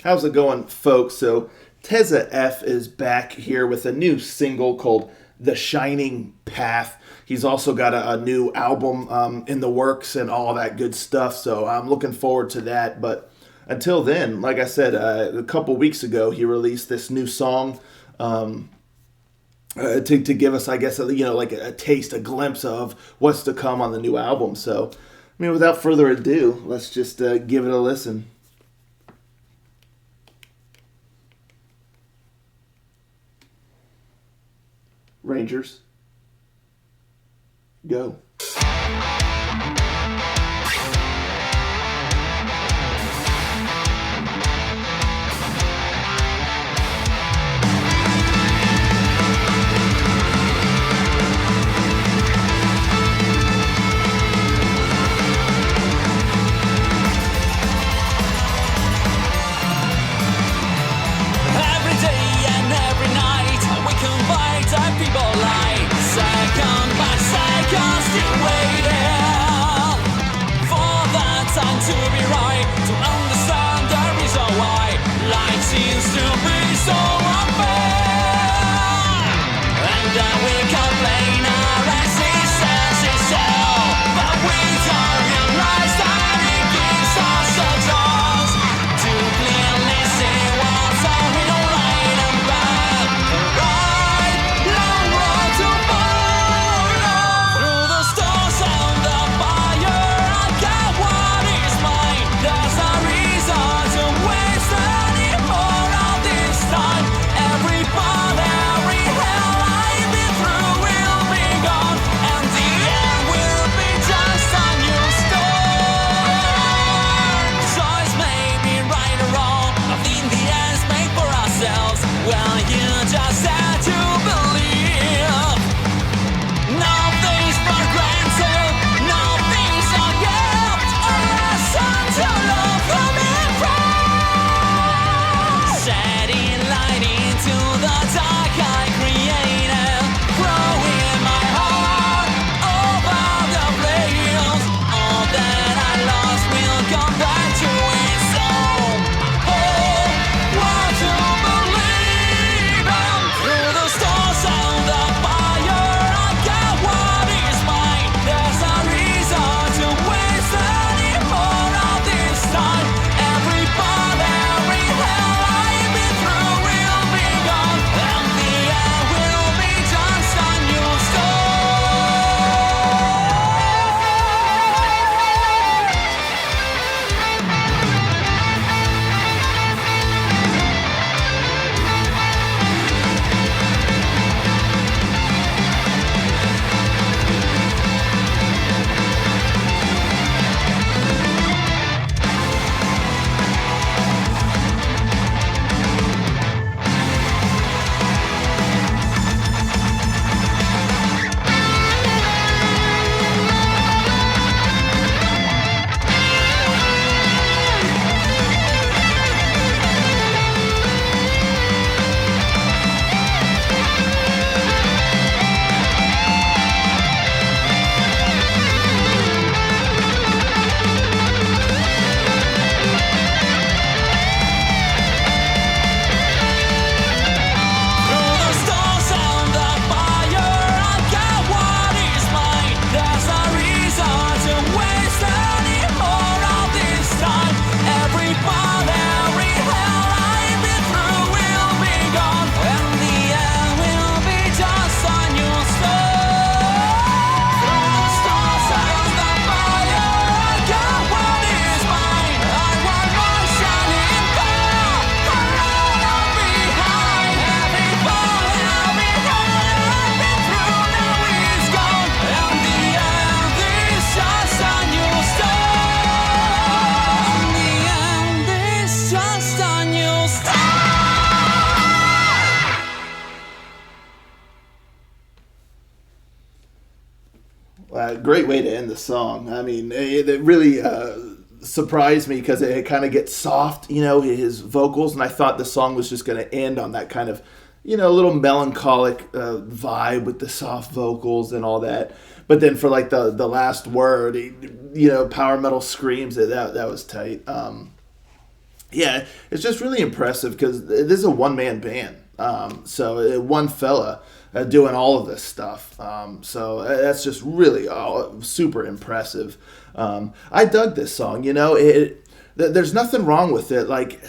How's it going, folks? So, Tezza F is back here with a new single called The Shining Path. He's also got a new album in the works and all that good stuff. So, I'm looking forward to that. But until then, like I said, a couple weeks ago, he released this new song to give us, I guess, like a taste, a glimpse of what's to come on the new album. So, without further ado, let's just give it a listen. Rangers, go. Every day and every night we convert our people life. Second by second, still waiting for that time to be right, to understand the reason why life seems to be so unfair. And then we complain our existence is hell, but we don't realize that it gives us a chance to clearly see what's on real right and bad. The right long road to follow through the stars and the fire. I got what is mine. There's no reason to waste any more of this time. Every fall, every hell I've been through will be gone, and the end will be just a new start. Choice may be right or wrong, but in the end, make for ourselves. Well, you just have to believe. Nothing's for granted, nothing's a gift. A lesson to love from it from. Shedding light into the dark I created, growing my heart over the flames. All that I lost will come back to its own. Oh, what to believe in. Through the stars and the fire, I got what is mine. There's no reason to waste any more of this time. Every fall, every hell I've been through will be gone, and the end will be just a new Through the stars and the fire, I got what is mine. There's no reason to waste any more of this time. Every fall, every hell I've been through will be gone, and the end will be just a new start. Through the stars and the fire, I got what is mine. I want my shining path, the road I'll behind. Every fall, every hell I've been through now is gone, and the end is just a new start. And the end is just a new start. Great way to end the song. It really surprised me because it kind of gets soft, his vocals, and I thought the song was just going to end on that kind of, a little melancholic vibe with the soft vocals and all that. But then for like the last word, power metal screams, that was tight. Yeah, it's just really impressive because this is a one-man band. So one fella doing all of this stuff. So that's just really super impressive. I dug this song. There's nothing wrong with it. Like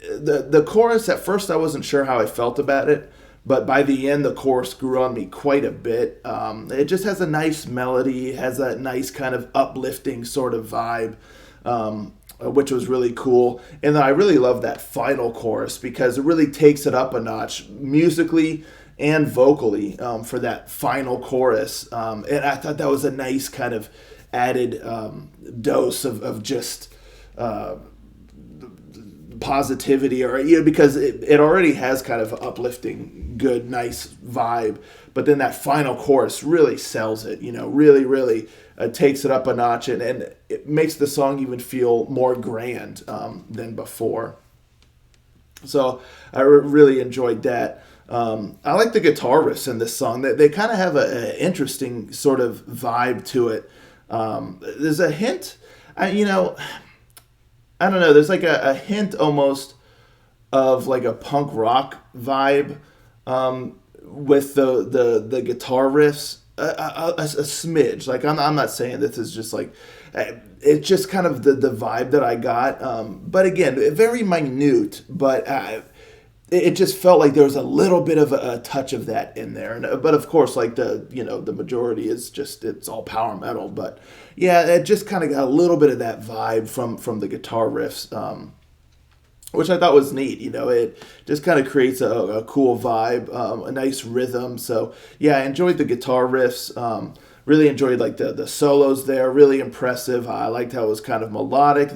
the chorus, at first I wasn't sure how I felt about it, but by the end the chorus grew on me quite a bit. It just has a nice melody, has that nice kind of uplifting sort of vibe. Which was really cool. And then I really love that final chorus because it really takes it up a notch musically and vocally for that final chorus. And I thought that was a nice kind of added dose of just positivity, or because it already has kind of uplifting, good, nice vibe. But then that final chorus really sells it, really, really takes it up a notch, and it makes the song even feel more grand than before. So I really enjoyed that. I like the guitar riffs in this song. They kind of have an interesting sort of vibe to it. There's a hint, I don't know, there's like a hint almost of like a punk rock vibe with the guitar riffs, a smidge. Like I'm not saying this is just like, it's just kind of the vibe that I got. But again, very minute, but it just felt like there was a little bit of a touch of that in there. But of course, like the majority is just, it's all power metal. But yeah, it just kind of got a little bit of that vibe from the guitar riffs, which I thought was neat. It just kind of creates a cool vibe, a nice rhythm. So yeah, I enjoyed the guitar riffs. Really enjoyed like the solos there, really impressive. I liked how it was kind of melodic.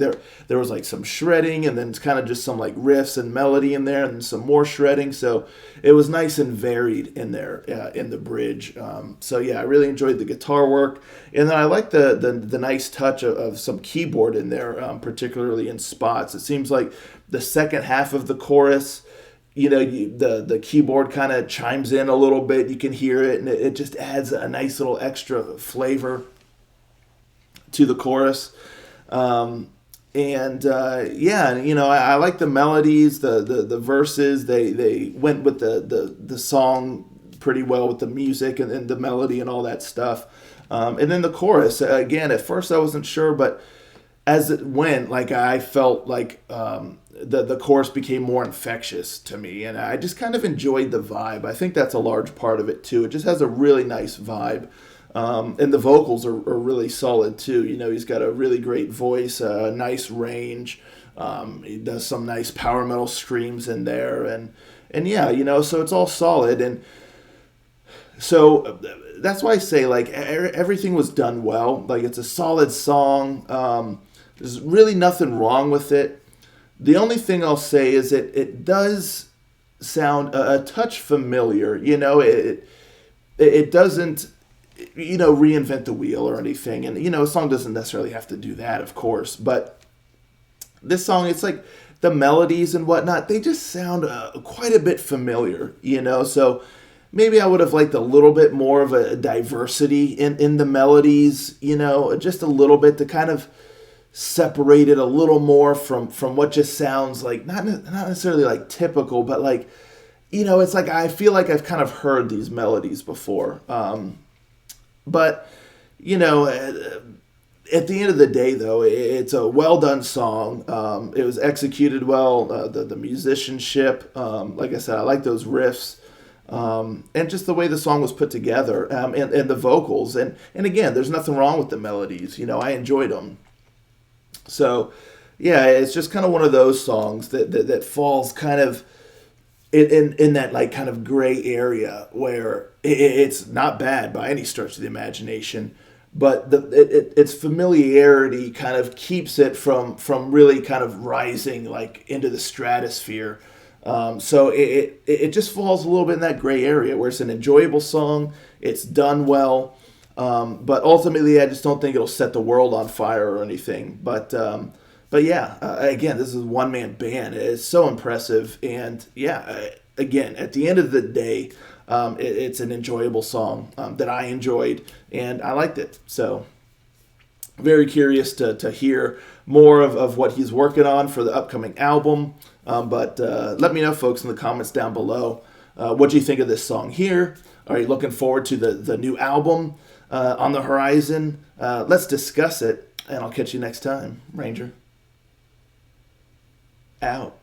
There was like some shredding, and then it's kind of just some like riffs and melody in there, and some more shredding. So it was nice and varied in there in the bridge. So yeah, I really enjoyed the guitar work, and then I like the nice touch of some keyboard in there, particularly in spots. It seems like the second half of the chorus, the keyboard kind of chimes in a little bit. You can hear it, and it just adds a nice little extra flavor to the chorus. I like the melodies, the verses. They went with the song pretty well with the music and the melody and all that stuff. And then the chorus, again, at first I wasn't sure, but as it went, like I felt like the chorus became more infectious to me, and I just kind of enjoyed the vibe. I think that's a large part of it too. It just has a really nice vibe, and the vocals are really solid too. He's got a really great voice, a nice range. He does some nice power metal screams in there, and yeah, so it's all solid, and so that's why I say like everything was done well. Like it's a solid song. There's really nothing wrong with it. The only thing I'll say is it does sound a touch familiar. It doesn't, reinvent the wheel or anything. And, a song doesn't necessarily have to do that, of course. But this song, it's like the melodies and whatnot, they just sound quite a bit familiar, So maybe I would have liked a little bit more of a diversity in the melodies, just a little bit to kind of separate it a little more from what just sounds like not necessarily like typical, but like it's like I feel like I've kind of heard these melodies before, but at the end of the day though, it's a well done song. It was executed well, the musicianship, like I said, I like those riffs, and just the way the song was put together, and the vocals, and again, there's nothing wrong with the melodies. I enjoyed them. So, yeah, it's just kind of one of those songs that falls kind of in that like kind of gray area where it's not bad by any stretch of the imagination, but its familiarity kind of keeps it from really kind of rising like into the stratosphere. So it just falls a little bit in that gray area where it's an enjoyable song, it's done well. But ultimately, I just don't think it'll set the world on fire or anything. But yeah, again, this is a one-man band. It's so impressive. And yeah, again, at the end of the day, it's an enjoyable song that I enjoyed, and I liked it. So Very curious to hear more of what he's working on for the upcoming album. But let me know, folks, in the comments down below. What do you think of this song here? Are you looking forward to the new album on the horizon? Let's discuss it, and I'll catch you next time. Ranger. Out.